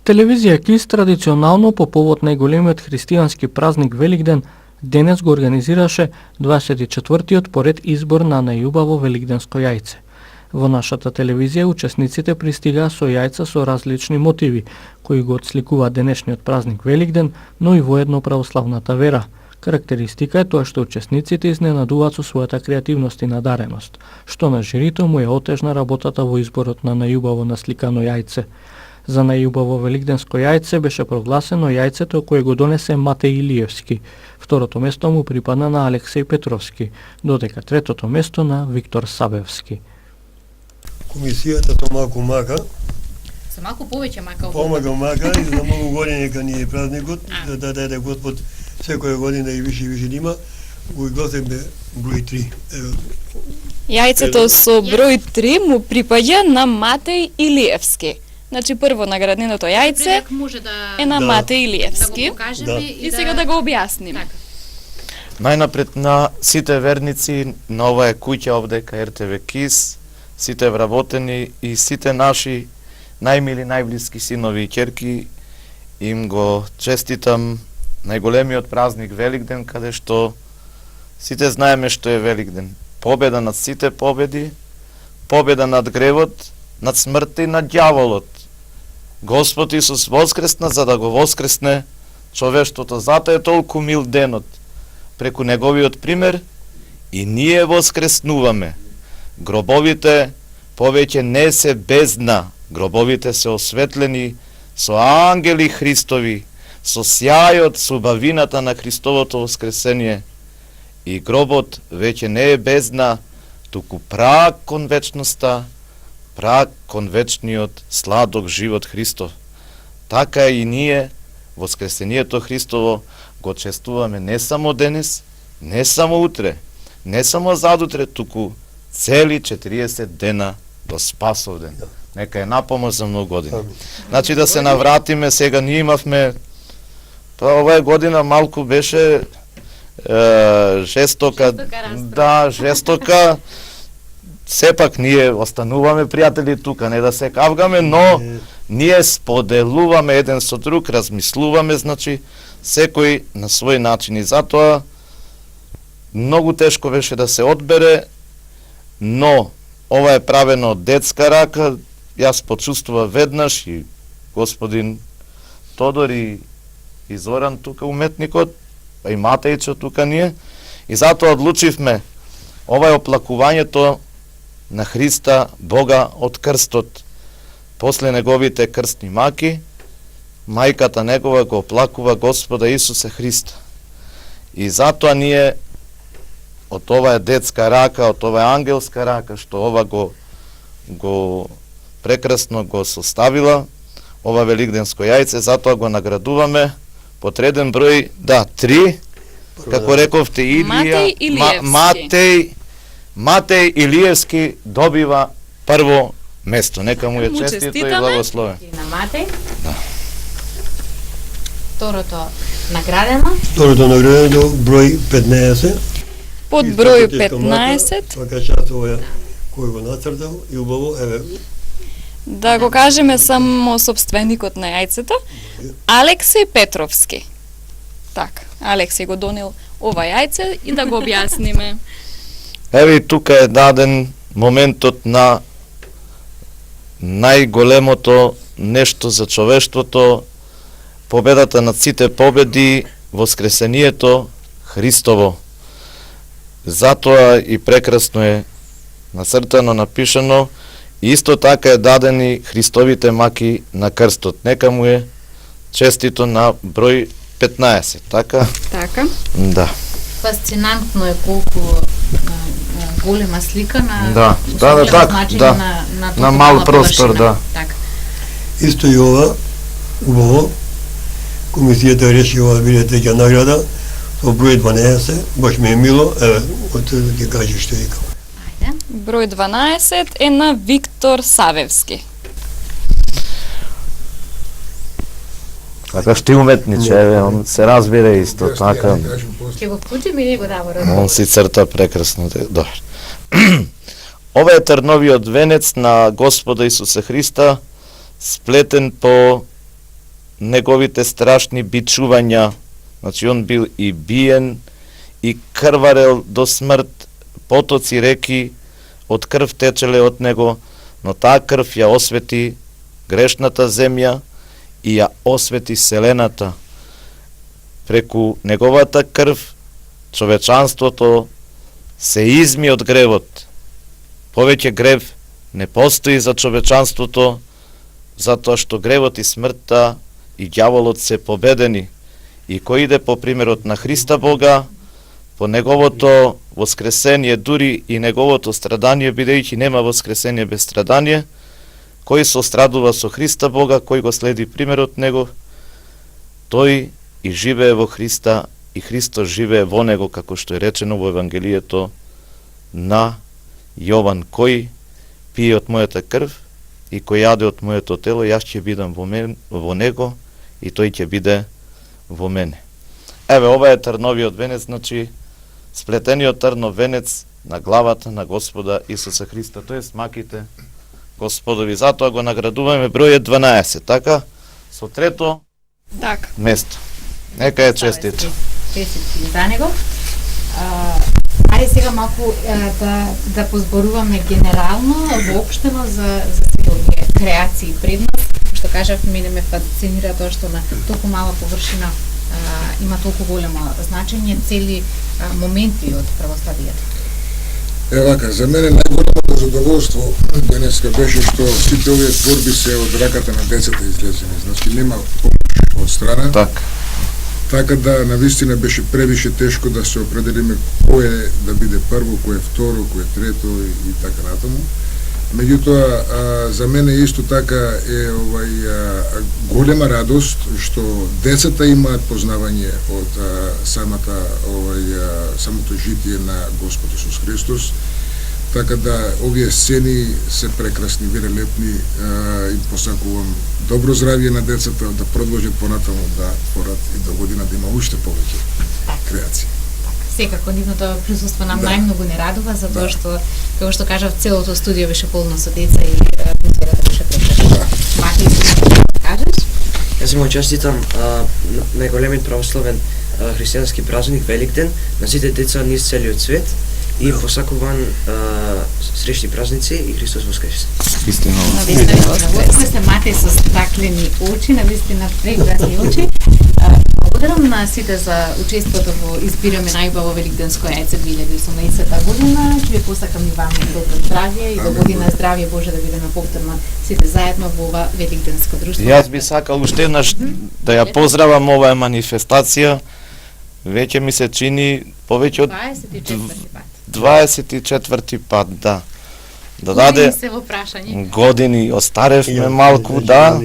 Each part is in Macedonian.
Телевизија КИС традиционално по повод најголемиот христијански празник Великден денес го организираше 24-тиот поред избор на најубаво великденско јајце. Во нашата телевизија учесниците пристигаа со јајца со различни мотиви, кои го отсликуваат денешниот празник Великден, но и воедно православната вера. Карактеристика е тоа што учесниците изненадуваат со својата креативност и надареност, што на жирито му е отежна работата во изборот на најубаво насликано јајце. За најубаво великденско јајце беше прогласено јајцето кое го донесе Матеј Илиевски. Второто место му припадна на Алексеј Петровски, додека третото место на Виктор Сабевски. Комисијата со малку мака. Со малку повеќе мака. Помага мака и за многу години кога ни е празникот, да даде Господ секоја година и више има, го гласиме број 3. Јајцето со број 3 му припаѓа на Матеј Илиевски. Значи прво наградненото јајце е на Матеј Илиевски. И сега да го објасниме. Најнапред на сите верници на оваа куќа овдека РТВ КИС, сите вработени и сите наши најмили, најблиски синови и ќерки, им го честитам најголемиот празник Великден, каде што сите знаеме што е Великден. Победа над сите победи, победа над гревот, над смртта и над ѓаволот. Господ Исус воскресна за да го воскресне човештвото. Затоа е толку мил денот. Преку неговиот пример и ние воскреснуваме. Гробовите повеќе не се бездна, гробовите се осветлени со ангели Христови, со сјајот, со убавината на Христовото воскресение. И гробот веќе не е бездна, туку праг кон вечноста, праг кон вечниот сладок живот Христов. Така и ние, воскресението Христово, го честуваме не само денес, не само утре, не само задутре, туку цели 40 дена до Спасов ден. Нека е напомош за многу години. Значи да се навратиме, сега ние имавме, оваа година малку беше жестока, да, жестока. Сепак ние остануваме пријатели тука, не да се кавгаме, но ние споделуваме еден со друг, размислуваме, значи секој на свој начин и затоа многу тешко беше да се одбере, но ова е правено од детска рака, јас почувствува веднаш и господин Тодор и Зоран тука уметникот, а и Матејчо тука ние, и затоа одлучивме ова е оплакувањето на Христа, Бога од крстот. После неговите крстни маки, мајката негова го оплакува Господа Исуса Христа. И затоа ние од оваа детска рака, од оваа ангелска рака, што ова го прекрасно го составила, ова великденско јајце, затоа го наградуваме потреден број, 3, како рековте, Матеј Илиевски добива прво место. Нека му е честито и благословен. На Матеј. Да. Второто наградено број 15. Под број 15. Така часове кој го нацртал и убаво, еве. Да го кажеме само собственикот на јајцето, Алексеј Петровски. Така, Алексеј го донел ова јајце и да го објасниме. Еве тука е даден моментот на најголемото нешто за човештвото, победата над сите победи, воскресението Христово. Затоа и прекрасно е нацртано, напишано, и исто така е дадени Христовите маки на крстот. Нека му е честито на број 15, така? Така. Да. Фасцинантно е колку голема слика на на мал простор, да. Така. Исто и ова, убаво, комисијата решила да биде третја награда, со број 12, баш ми е мило, еве, ќе кажи што викам. Број 12 е на Виктор Савевски. Така што и уметниче, еве, он се разбира исто, така. Ќе го вклучиме и него да го Он си црта прекрасно, добро. Ова е трновиот венец на Господа Исуса Христа, сплетен по неговите страшни бичувања, значи он бил и биен, и крварел до смрт, потоци реки од крв течеле од него, но таа крв ја освети грешната земја и ја освети селената. Преку неговата крв човечанството се изми од гревот. Повеќе грев не постои за човечанството, затоа што гревот и смртта и ѓаволот се победени. И кој иде по примерот на Христа Бога, по неговото воскресение, дури и неговото страдание, бидејќи нема воскресение без страдание, кој сострадува со Христа Бога, кој го следи примерот него, тој и живее во Христа, и Христос живее во него, како што е речено во Евангелието на Јован, кој пие од мојата крв и кој јаде од моето тело, јас ќе бидам во него и тој ќе биде во мене. Еве, ова е трновиот венец, значи сплетениот трнов венец на главата на Господа Исуса Христа, тоест маките Господови. Затоа го наградуваме бројот 12, така? Со трето Така. место. Нека е честито. Честити за него. Ајде сега малку да позборуваме генерално, воопштено за сите овие креации пред нас. Што кажав, мене ме фасцинира тоа што на толку мала површина има толку големо значење цели моменти од православието. Вака, за мене најголемото задоволство денеска беше што сите овие творби се од раката на децата излезени. Значи нема помош од страна. Така да навистина беше превише тешко да се определиме кој да биде прво, кој е второ, кој е трето и така натаму. Меѓутоа, за мене исто така е голема радост што децата имаат познавање од самото житие на Господ Исус Христос. Така да овие сцени се прекрасни, велелепни, им посакувам добро здравје на децата, да продолжат понатаму да порат и до година да има уште повеќе креации. Секако нивното присуство нам најмногу не радува, затоа што, како што кажав, целото студио беше полно со деца и атмосферата беше прекрасна. Мати, кажеш? Јас му честитам најголемиот православен христијански празник Великден на сите деца низ целиот свет и посакуван среќни празници и Христос воскресе. Истина. Навистина се мате со стаклени очи, навистина прекрасни очи. Благодарам на сите за учеството во избираме најубаво великденско јајце 2018 година. Ќе ви посакам и вам добро здравје и до година здравје Боже да бидеме повторно сите заедно во ова великденско друштво. Јас би сакал уште еднаш да ја поздравам оваа манифестација. Веќе ми се чини повеќе од 24 пат, да. Да даде години, остаревме малку, да,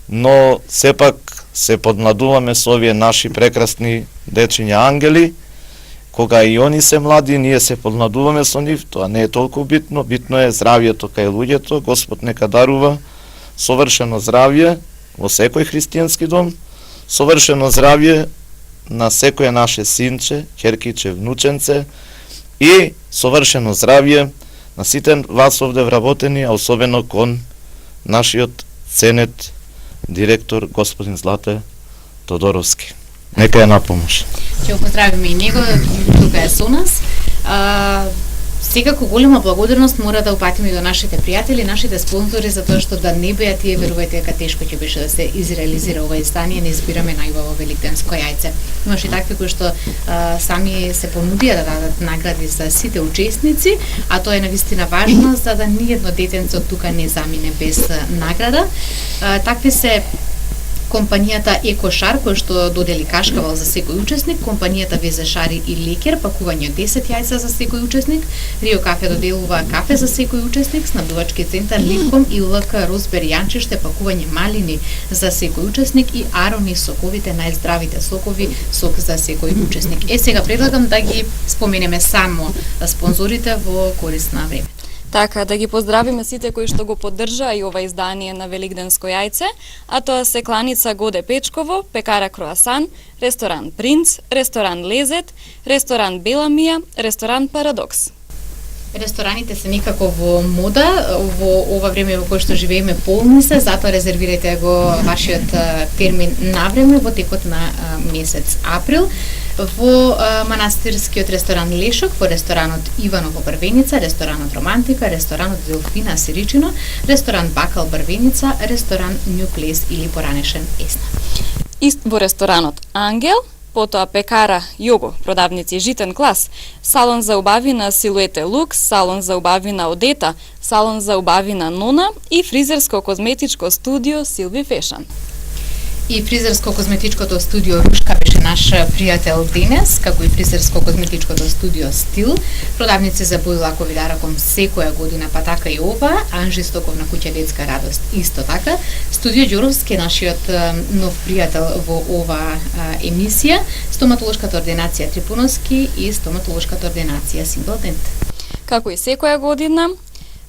но сепак се подмладуваме со овие наши прекрасни дечиња ангели. Кога и они се млади, ние се подмладуваме со нив, тоа не е толку битно, битно е здравјето кај луѓето. Господ нека дарува совршено здравје во секој христијански дом, совршено здравје на секој наше синче, ќеркиче, внученце и совршено здравје на сите вас овде вработени, а особено кон нашиот ценет директор господин Злате Тодоровски. Нека е на помош. Ќе го поздравиме и него, тука е со нас. Секако голема благодарност мора да упатиме до нашите пријатели, нашите спонзори, затоа што да не беа тие, верувајте дека тешко ќе беше да се изреализира ова издание, не избираме најубаво великденско јајце. Имаше такви кои што сами се понудија да дадат награди за сите учесници, а тоа е навистина важно за да ниедно детенце од тука не замине без награда. Такви се компанијата Екошар, кој што додели кашкавал за секој учесник, компанијата Везе Шари и Лекер, пакување од 10 јајца за секој учесник, Рио Кафе доделува кафе за секој учесник, снабдувачки центар Липком и ЛК Розбер Јанчиште, пакување малини за секој учесник и Арони соковите, најздравите сокови, сок за секој учесник. Сега предлагам да ги споменеме само спонзорите во корист на времето. Така, да ги поздравиме сите кои што го поддржаа и ова издание на Великденско јајце, а тоа се кланица Годе Печково, пекара Круасан, ресторан Принц, ресторан Лезет, ресторан Бела Мија, ресторан Парадокс. Рестораните се некако во мода, во ова време во кое што живееме полни се, затоа резервирайте го вашиот термин навреме во текот на месец април. Во манастирскиот ресторан Лешок, во ресторанот Иваново Брвеница, ресторанот Романтика, ресторанот Делфина Сиричино, ресторан Бакал Брвеница, ресторан New Place или поранешен Есна. Ист во ресторанот Ангел, потоа пекара Јого, продавници житен клас, салон за убави на Силуете Лукс, салон за убави на Одета, салон за убави на Нона и фризерско-козметичко студио Силви Фешан. И фризерско-козметичкото студио Рушка беше наш пријател денес, како и фризерско-козметичкото студио Стил. Продавници за бои лакови дараком секоја година, па така и ова. Анжи Стоковна куќа детска радост исто така. Студио Ѓуровски, нашиот нов пријател во ова емисија. Стоматолошката ординација Трипуновски и стоматолошката ординација Симбал Дент. Како и секоја година,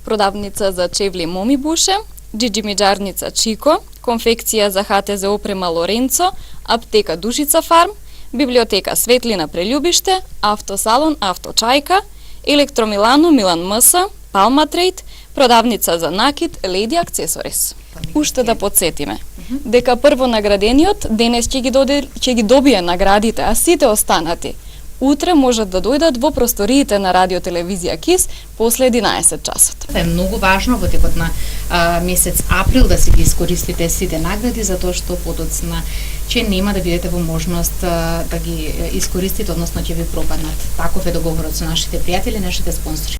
продавница за чевли Моми Буше, Джиджи Миџарница Чико, конфекција за ХТЗ опрема Лоренцо, аптека Душица Фарм, библиотека Светлина Прелюбиште, автосалон Авточајка, Електромилано Милан Мса, Палма Трейд, продавница за накид Леди Аксесорис. Уште да подсетиме дека прво наградениот денес ќе ги добие наградите, а сите останати утре можат да дојдат во просториите на Радио Телевизија КИС после 11 часот. Е многу важно во текот на месец април да си ги искористите сите награди, затоа што подоцна ќе нема да бидете во можност да ги искористите, односно ќе ви пропаднат. Таков е договорот со нашите пријатели, нашите спонсори.